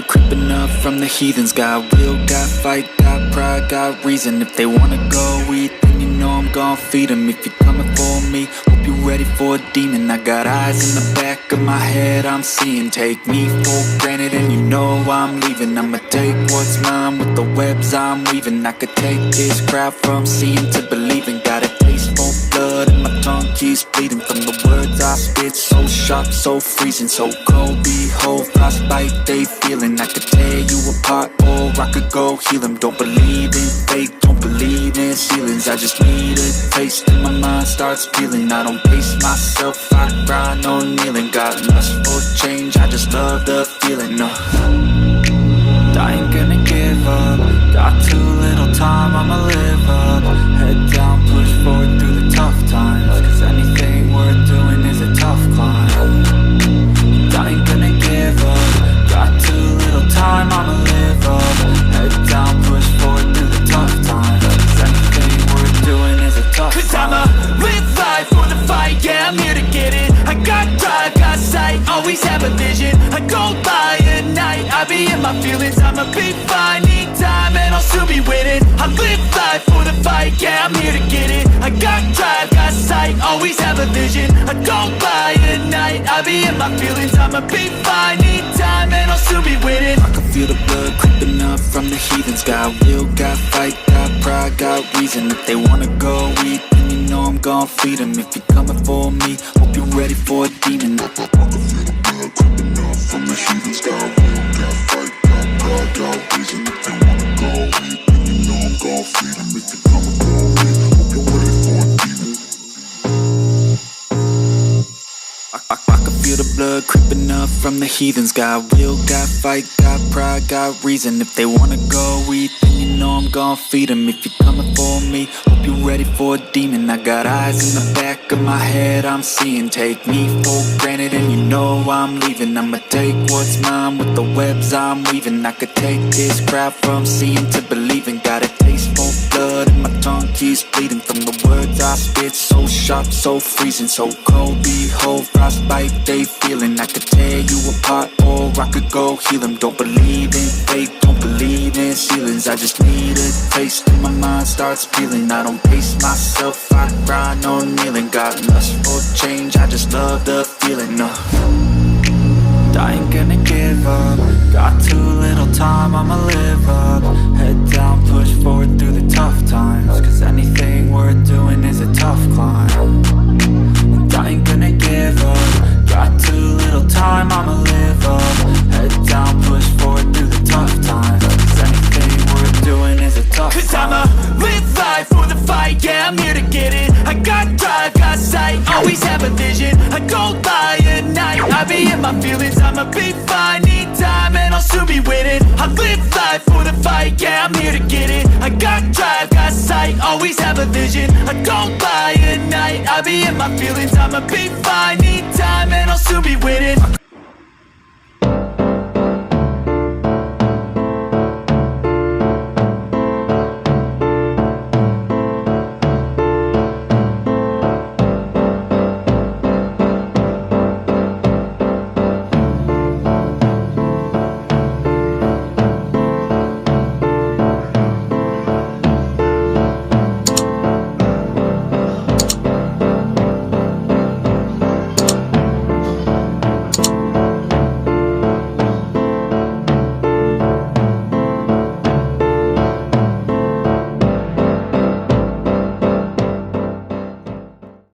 blood creeping up from the heathens. Got will, got fight, got pride, got reason. If they wanna go eat, then you know I'm gon' feed them. If you're coming for me, hope you're ready for a demon. I got eyes in the back of my head, I'm seeing. Take me for granted and you know I'm leaving. I'ma take what's mine with the webs I'm weaving. I could take this crowd from seeing to believing. Got a taste for blood and my tongue keeps bleeding from the words I spit. So sharp, so freezing, so cold. Behold, frostbite they feeling. I could tear you apart or I could go heal them. Don't believe in fate, don't believe in ceilings. I just need a taste and my mind starts feeling. I don't pace myself, I grind on kneeling. Got lust for change, I just love the feeling. I ain't gonna give up. Got too little time, I'ma live up. Head down, push forward through the tough times. Cause anything worth doing is a tough climb. I ain't gonna give up. Got too little time, I'ma live up. Head down, push forward through the tough times. Cause anything worth doing is a tough climb. Cause I'ma live life for the fight, yeah, I'm here to get it. I got drive, got sight, always have a vision. I go by at night, I be in my feelings. I'ma be fine, need time and I'll still be winning. I live life for the fight, yeah, I'm here to get it. I got drive, got sight, always have a vision. I go by at night, I be in my feelings. I'ma be fine, need time and I'll still be winning. I can feel the blood creeping up from the heathens. Got will, got fight, got pride, got reason. If they wanna go eat, then you know I'm gon' feed them. If you're coming for me, hope you're ready for a demon. I can feel the blood creeping up from the heathens. Got will, got fight, got pride, got reason. If they wanna go eat, then you know I'm gon' feed them. If you're coming for me, hope you're ready for a demon. I can feel the blood creeping up from the heathens. Got will, got fight, got pride, got reason. If they wanna go eat, then you know I'm gon' feed them. If you're coming for me, hope you're ready for a demon. I got eyes in the back of my head, I'm seeing. Take me for granted and you know I'm leaving. I'ma take what's mine with the webs I'm weaving. I could take this crowd from seeing to believing. Got a taste for blood and my tongue keeps bleeding from the words I spit. So sharp, so freezing, so cold. Behold, frostbite they feeling. I could tear you apart or I could go heal them. Don't believe in fate, don't believe in ceilings. I just need a taste and my mind starts feeling. I don't pace myself, I grind on kneeling. Got lust for change, I just love the feeling. I ain't gonna give up. Got too little time, I'ma live up. Head down, push forward through the tough times. Cause anything worth doing is a tough climb. And I ain't gonna give up. Got too little time, I'ma live up. Head down, push forward through the tough times. Cause anything worth doing is a tough climb. Cause I'ma live life for the fight, yeah, I'm here to get it. I got drive, got sight, always have a vision. I go by at night, I be in my feelings. I'ma be fine, need time and I'll still be winning. I live life for the fight, yeah, I'm here to get it. I got drive, got sight, always have a vision. I go by at night, I be in my feelings. I'ma be fine, need time and I'll still be winning.